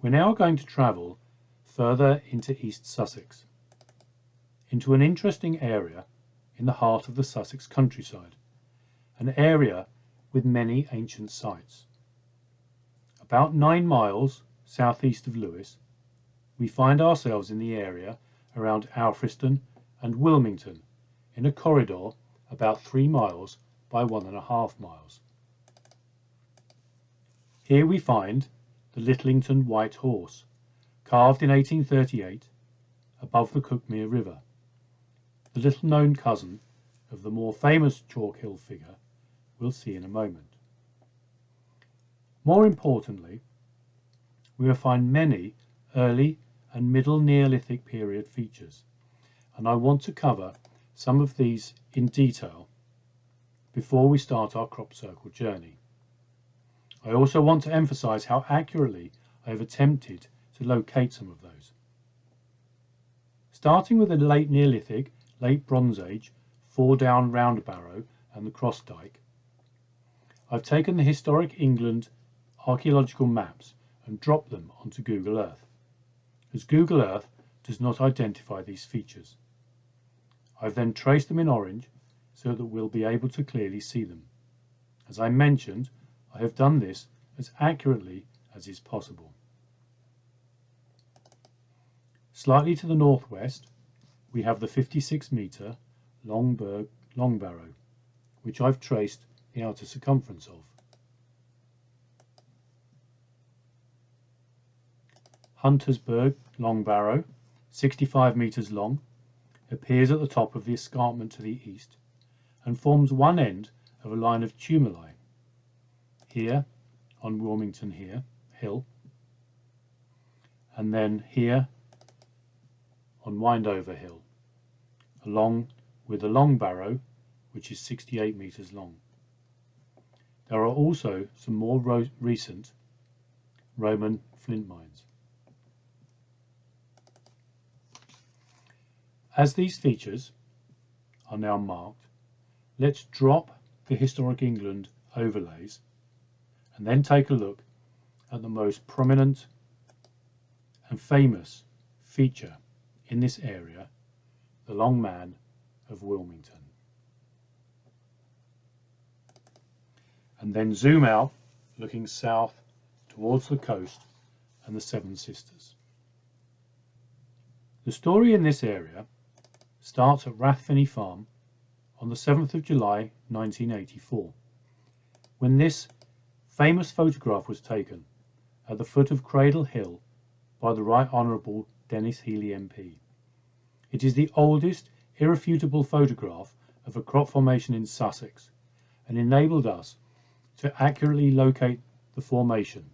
We're now going to travel further into East Sussex, into an interesting area in the heart of the Sussex countryside, an area with many ancient sites. About 9 miles southeast of Lewes, we find ourselves in the area around Alfriston and Wilmington, in a corridor about 3 miles by 1.5 miles. Here we find the Littlington White Horse, carved in 1838 above the Cuckmere River, the little known cousin of the more famous Chalk Hill figure we'll see in a moment. More importantly, we will find many early and middle Neolithic period features, and I want to cover some of these in detail before we start our crop circle journey. I also want to emphasize how accurately I have attempted to locate some of those. Starting with the late Neolithic, late Bronze Age, 4-down round barrow and the cross dyke, I've taken the historic England archaeological maps and dropped them onto Google Earth, as Google Earth does not identify these features. I've then traced them in orange so that we'll be able to clearly see them. As I mentioned, I have done this as accurately as is possible. Slightly to the northwest, we have the 56-metre long barrow, which I've traced the outer circumference of. Huntersburg Long Barrow, 65 metres long, appears at the top of the escarpment to the east and forms one end of a line of tumuli, here on Wilmington Hill, and then here on Windover Hill, along with the Long Barrow, which is 68 metres long. There are also some more recent Roman flint mines. As these features are now marked, let's drop the Historic England overlays and then take a look at the most prominent and famous feature in this area, the Long Man of Wilmington. And then zoom out, looking south towards the coast and the Seven Sisters. The story in this area starts at Rathfinney Farm on the 7th of July 1984, when this famous photograph was taken at the foot of Cradle Hill by the Right Honourable Dennis Healy MP. It is the oldest irrefutable photograph of a crop formation in Sussex and enabled us to accurately locate the formation.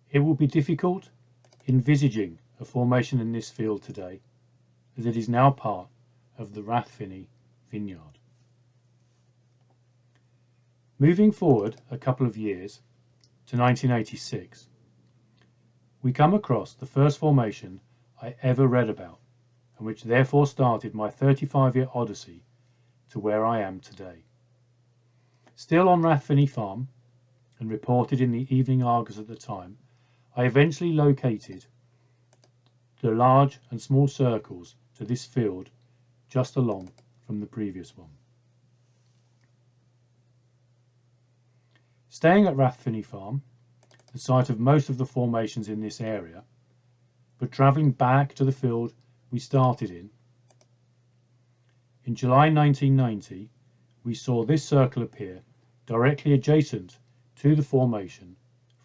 It will be difficult envisaging a formation in this field today, as it is now part of the Rathfinney vineyard. Moving forward a couple of years to 1986, we come across the first formation I ever read about, and which therefore started my 35-year odyssey to where I am today. Still on Rathfinney Farm, and reported in the Evening Argus at the time, I eventually located the large and small circles to this field just along from the previous one. Staying at Rathfinney Farm, the site of most of the formations in this area, but travelling back to the field we started in July 1990, we saw this circle appear directly adjacent to the formation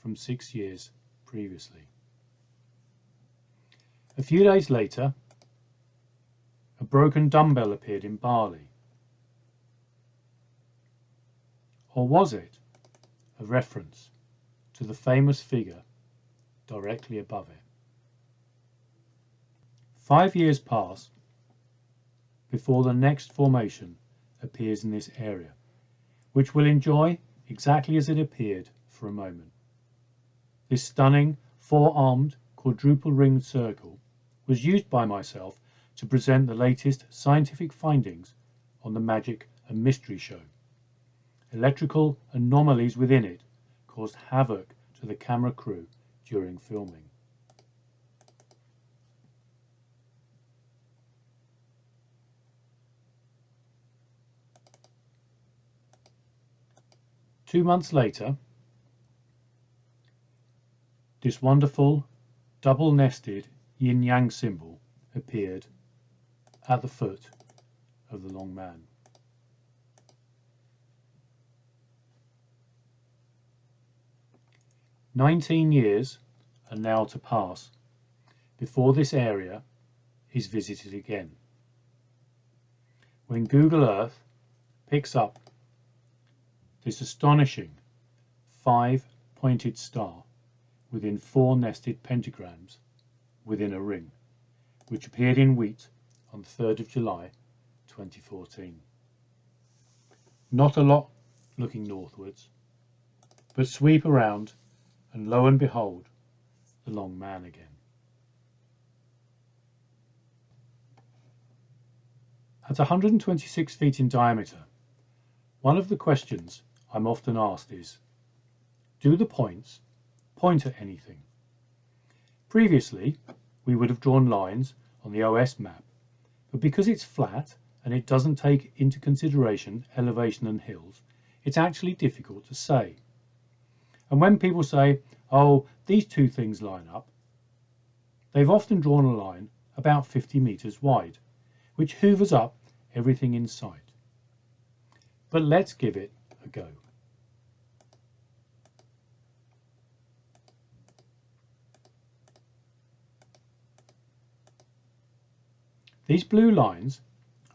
from 6 years previously. A few days later, a broken dumbbell appeared in barley. Or was it a reference to the famous figure directly above it? 5 years pass before the next formation appears in this area, which we'll enjoy exactly as it appeared for a moment. This stunning 4-armed quadruple ringed circle was used by myself to present the latest scientific findings on the Magic and Mystery Show. Electrical anomalies within it caused havoc to the camera crew during filming. Two months later, this wonderful double-nested yin-yang symbol appeared at the foot of the Long Man. "19 years are now to pass before this area is visited again, when Google Earth picks up this astonishing 5-pointed star within 4 nested pentagrams within a ring, which appeared in wheat on the 3rd of July 2014. Not a lot looking northwards, but sweep around and lo and behold, the Long Man again. At 126 feet in diameter, one of the questions I'm often asked is, do the points point at anything? Previously, we would have drawn lines on the OS map, but because it's flat and it doesn't take into consideration elevation and hills, it's actually difficult to say. And when people say, oh, these two things line up, they've often drawn a line about 50 meters wide, which hoovers up everything in sight. But let's give it a go. These blue lines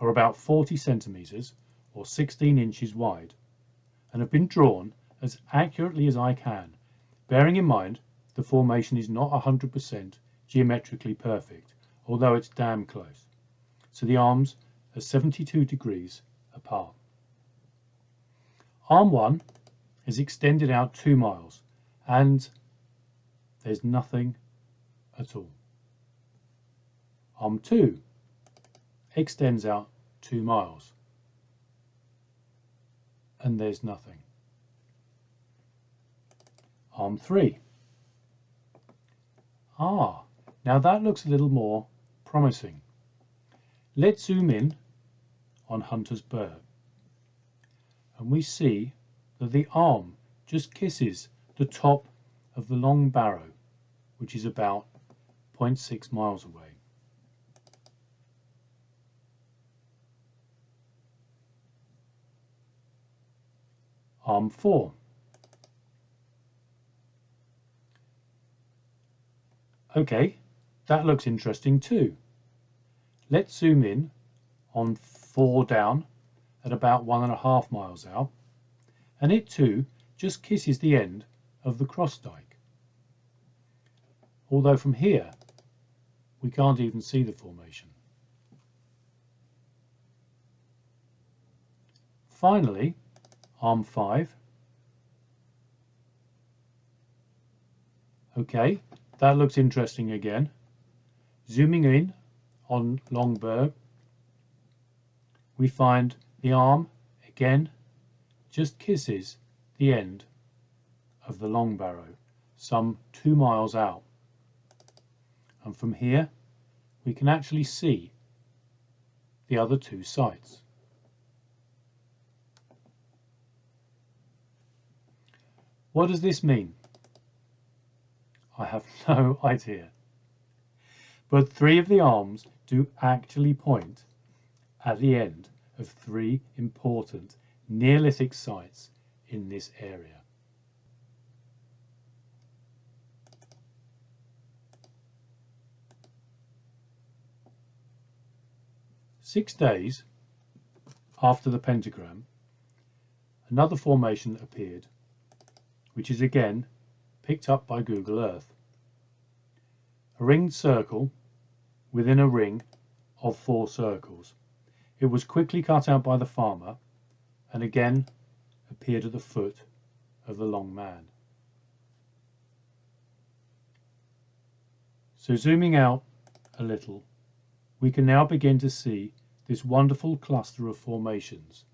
are about 40 centimeters or 16 inches wide and have been drawn as accurately as I can, bearing in mind the formation is not 100% geometrically perfect, although it's damn close. So the arms are 72 degrees apart. Arm 1 is extended out 2 miles and there's nothing at all. Arm 2 extends out 2 miles and there's nothing. Arm 3. Now that looks a little more promising. Let's zoom in on Hunter's Burr and we see that the arm just kisses the top of the Long Barrow, which is about 0.6 miles away. Arm 4. Okay, that looks interesting too. Let's zoom in on 4 down at about 1.5 miles out, and it too just kisses the end of the cross dike. Although from here we can't even see the formation. Finally, arm 5. Okay, that looks interesting again. Zooming in on Longberg, we find the arm again just kisses the end of the Long Barrow, some 2 miles out. And from here we can actually see the other 2 sites. What does this mean? I have no idea. But 3 of the arms do actually point at the end of 3 important Neolithic sites in this area. Six days after the pentagram, another formation appeared, which is again picked up by Google Earth. A ringed circle within a ring of 4 circles. It was quickly cut out by the farmer and again appeared at the foot of the Long Man. So zooming out a little, we can now begin to see this wonderful cluster of formations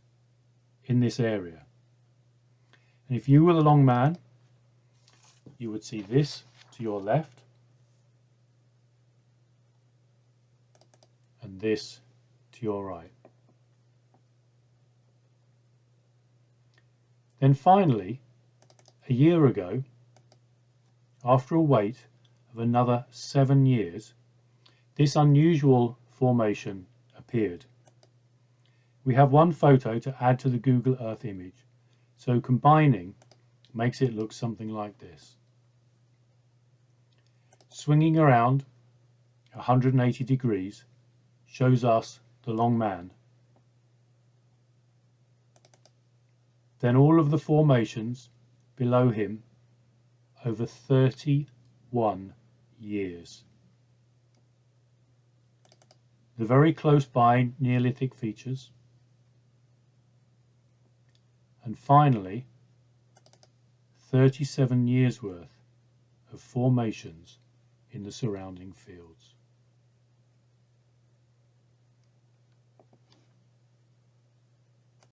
in this area. And if you were the Long Man you would see this to your left and this to your right. Then finally, a year ago, after a wait of another 7 years, this unusual formation appeared. We have one photo to add to the Google Earth image, so combining makes it look something like this. Swinging around 180 degrees shows us the Long Man. Then all of the formations below him over 31 years. The very close by Neolithic features, and finally 37 years worth of formations in the surrounding fields.